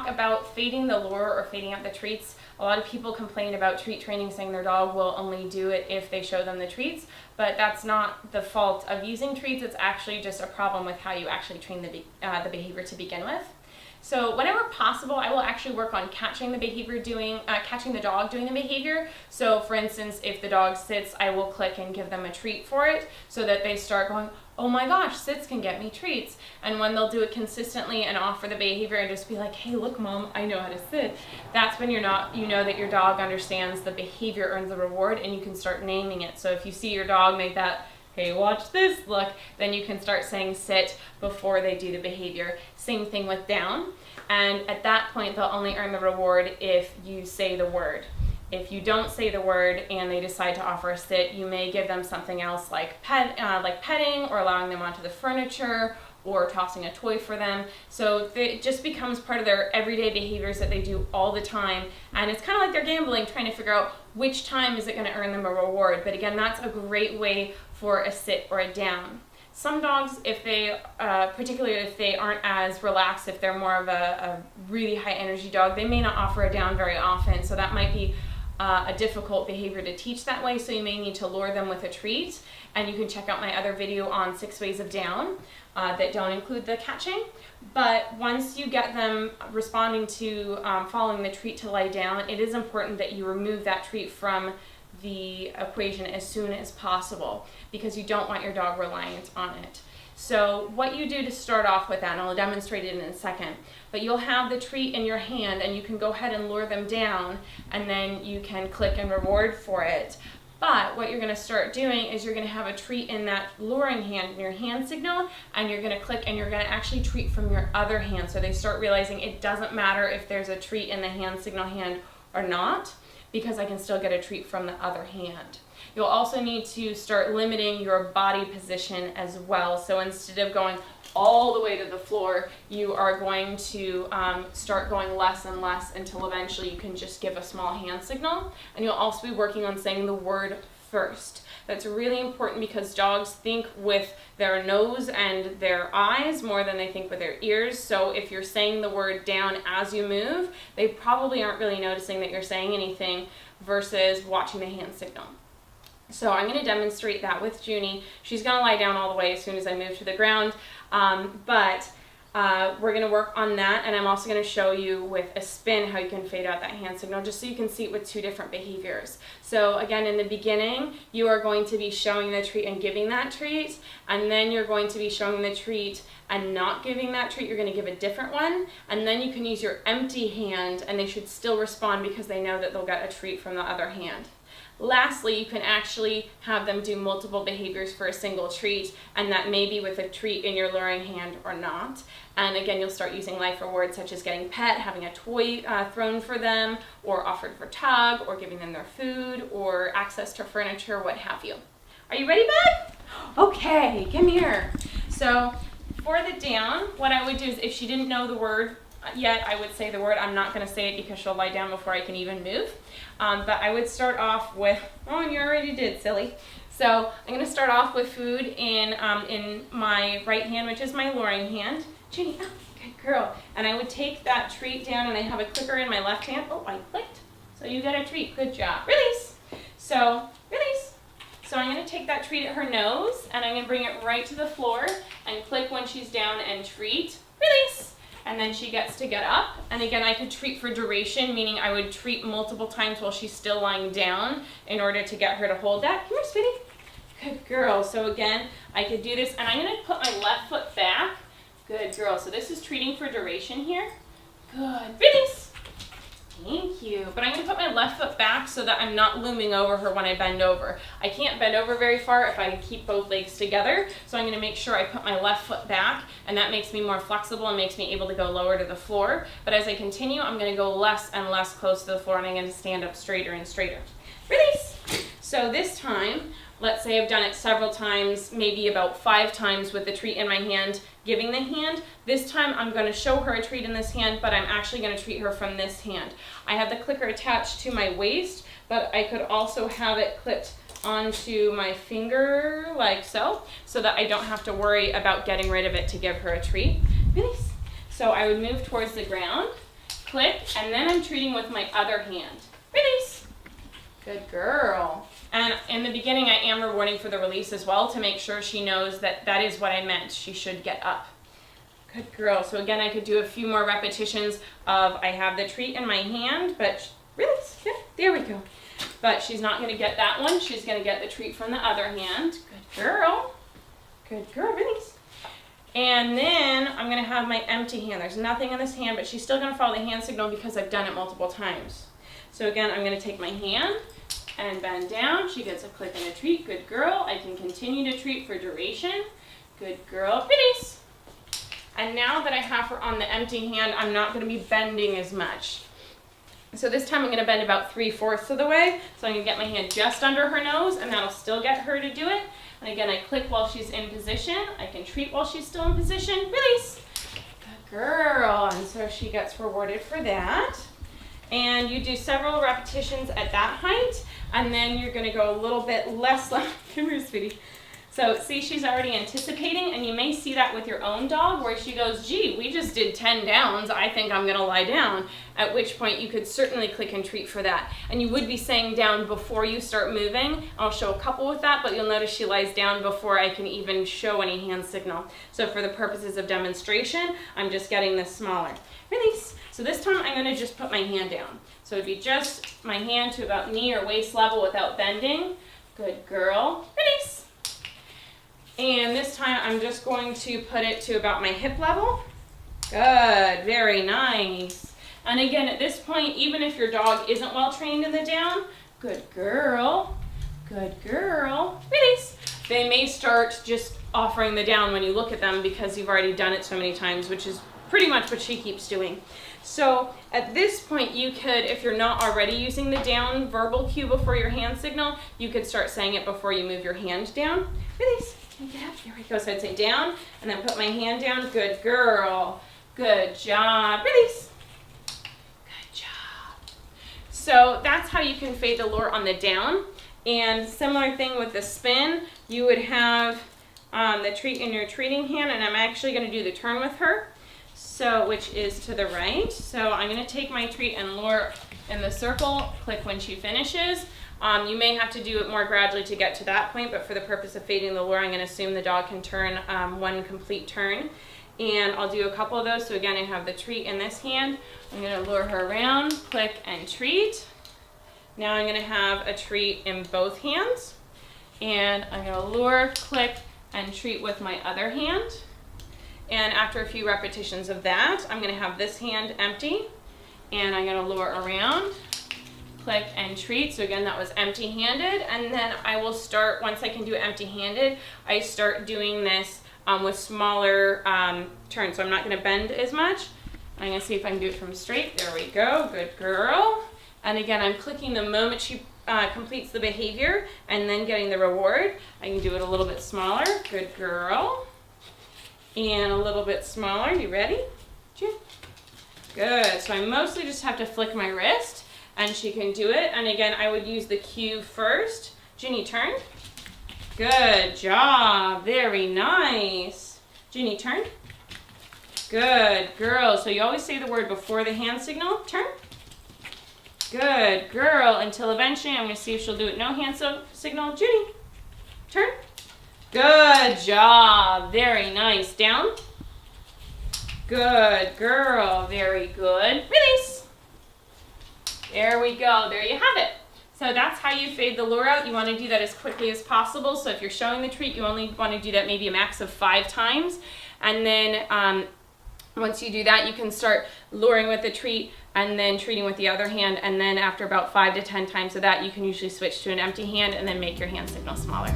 about fading the lure or fading up the treats. A lot of people complain about treat training, saying their dog will only do it if they show them the treats, but that's not the fault of using treats. It's actually just a problem with how you actually train the behavior to begin with. So whenever possible, I will actually work on catching the behavior catching the dog doing the behavior. So for instance, if the dog sits, I will click and give them a treat for it so that they start going, oh my gosh, sits can get me treats. And when they'll do it consistently and offer the behavior and just be like, hey, look, mom, I know how to sit. That's when you know that your dog understands the behavior earns the reward, and you can start naming it. So if you see your dog make that, hey, watch this look, then you can start saying sit before they do the behavior. Same thing with down. And at that point, they'll only earn the reward if you say the word. If you don't say the word and they decide to offer a sit, you may give them something else like petting or allowing them onto the furniture or tossing a toy for them. So it just becomes part of their everyday behaviors that they do all the time. And it's kind of like they're gambling, trying to figure out which time is it going to earn them a reward. But again, that's a great way for a sit or a down. Some dogs, if they, particularly if they aren't as relaxed, if they're more of a really high energy dog, they may not offer a down very often. So that might be a difficult behavior to teach that way, so you may need to lure them with a treat. And you can check out my other video on 6 ways of down that don't include the catching. But once you get them responding to following the treat to lie down, it is important that you remove that treat from the equation as soon as possible, because you don't want your dog reliant on it. So what you do to start off with that, and I'll demonstrate it in a second, but you'll have the treat in your hand and you can go ahead and lure them down, and then you can click and reward for it. But what you're going to start doing is you're going to have a treat in that luring hand, in your hand signal, and you're going to click and you're going to actually treat from your other hand. So they start realizing it doesn't matter if there's a treat in the hand signal hand or not, because I can still get a treat from the other hand. You'll also need to start limiting your body position as well. So instead of going all the way to the floor, you are going to start going less and less until eventually you can just give a small hand signal. And you'll also be working on saying the word first. That's really important because dogs think with their nose and their eyes more than they think with their ears. So if you're saying the word down as you move, they probably aren't really noticing that you're saying anything versus watching the hand signal. So I'm going to demonstrate that with Junie. She's going to lie down all the way as soon as I move to the ground, but we're going to work on that, and I'm also going to show you with a spin how you can fade out that hand signal, just so you can see it with two different behaviors. So again, in the beginning, you are going to be showing the treat and giving that treat, and then you're going to be showing the treat and not giving that treat. You're going to give a different one, and then you can use your empty hand, and they should still respond because they know that they'll get a treat from the other hand. Lastly, you can actually have them do multiple behaviors for a single treat, and that may be with a treat in your luring hand or not. And again, you'll start using life rewards such as getting pet, having a toy thrown for them, or offered for tug, or giving them their food, or access to furniture, what have you. Are you ready, bud? Okay, come here. So for the down, what I would do is, if she didn't know the word yet, I would say the word. I'm not going to say it because she'll lie down before I can even move. But I would start off with, oh, and you already did, silly. So I'm going to start off with food in my right hand, which is my luring hand. Junie, oh, good girl. And I would take that treat down, and I have a clicker in my left hand. Oh, I clicked. So you got a treat. Good job. Release. So release. So I'm going to take that treat at her nose, and I'm going to bring it right to the floor and click when she's down and treat. Release. And then she gets to get up. And again, I could treat for duration, meaning I would treat multiple times while she's still lying down in order to get her to hold that. Come here, sweetie. Good girl. So again, I could do this, and I'm going to put my left foot back. Good girl. So this is treating for duration here. Good. Release. Thank you. But I'm going to put my left foot back so that I'm not looming over her when I bend over. I can't bend over very far if I keep both legs together, so I'm going to make sure I put my left foot back, and that makes me more flexible and makes me able to go lower to the floor. But as I continue, I'm going to go less and less close to the floor, and I'm going to stand up straighter and straighter. Release! So this time, let's say I've done it several times, maybe about 5 times with the treat in my hand, giving the hand. This time I'm going to show her a treat in this hand, but I'm actually going to treat her from this hand. I have the clicker attached to my waist, but I could also have it clipped onto my finger like so that I don't have to worry about getting rid of it to give her a treat. Release. So I would move towards the ground, click, and then I'm treating with my other hand. Release. Good girl. And in the beginning, I am rewarding for the release as well to make sure she knows that that is what I meant. She should get up. Good girl. So again, I could do a few more repetitions of I have the treat in my hand, but release. Yeah, there we go. But she's not going to get that one. She's going to get the treat from the other hand. Good girl. Good girl. Release. And then I'm going to have my empty hand. There's nothing in this hand, but she's still going to follow the hand signal because I've done it multiple times. So again, I'm going to take my hand and bend down. She gets a click and a treat. Good girl. I can continue to treat for duration. Good girl. Release. And now that I have her on the empty hand, I'm not going to be bending as much. So this time I'm going to bend about 3/4 of the way. So I'm going to get my hand just under her nose, and that'll still get her to do it. And again, I click while she's in position. I can treat while she's still in position. Release. Good girl. And so she gets rewarded for that. And you do several repetitions at that height, and then you're going to go a little bit less. Come here, sweetie. So see, she's already anticipating, and you may see that with your own dog where she goes, gee, we just did 10 downs. I think I'm going to lie down, at which point you could certainly click and treat for that. And you would be saying down before you start moving. I'll show a couple with that, but you'll notice she lies down before I can even show any hand signal. So for the purposes of demonstration, I'm just getting this smaller. Release. So this time I'm going to just put my hand down. So it'd be just my hand to about knee or waist level without bending. Good girl. Release. And this time I'm just going to put it to about my hip level. Good, very nice. And again, at this point, even if your dog isn't well trained in the down, good girl, release. They may start just offering the down when you look at them because you've already done it so many times, which is pretty much what she keeps doing. So at this point, you could, if you're not already using the down verbal cue before your hand signal, you could start saying it before you move your hand down. Release. Get up. There we go. So I'd say down and then put my hand down. Good girl. Good job. Release. Good job. So that's how you can fade the lure on the down. And similar thing with the spin, you would have the treat in your treating hand, and I'm actually going to do the turn with her, so which is to the right. So I'm going to take my treat and lure in the circle, click when she finishes. You may have to do it more gradually to get to that point, but for the purpose of fading the lure, I'm going to assume the dog can turn one complete turn. And I'll do a couple of those. So again, I have the treat in this hand. I'm going to lure her around, click and treat. Now I'm going to have a treat in both hands. And I'm going to lure, click, and treat with my other hand. And after a few repetitions of that, I'm going to have this hand empty. And I'm going to lure around, click and treat. So again, that was empty-handed, and then I will start, once I can do empty-handed, I start doing this with smaller turns. So I'm not going to bend as much. I'm going to see if I can do it from straight. There we go. Good girl. And again, I'm clicking the moment she completes the behavior and then getting the reward. I can do it a little bit smaller. Good girl. And a little bit smaller. You ready? Good. So I mostly just have to flick my wrist and she can do it. And again, I would use the cue first. Ginny, turn. Good job. Very nice. Ginny, turn. Good girl. So you always say the word before the hand signal. Turn. Good girl. Until eventually, I'm going to see if she'll do it. No hand signal. Ginny, turn. Good job. Very nice. Down. Good girl. Very good. Release. There we go. There you have it. So that's how you fade the lure out. You want to do that as quickly as possible. So if you're showing the treat, you only want to do that maybe a max of 5 times. And then once you do that, you can start luring with the treat and then treating with the other hand. And then after about 5 to 10 times of that, you can usually switch to an empty hand and then make your hand signal smaller.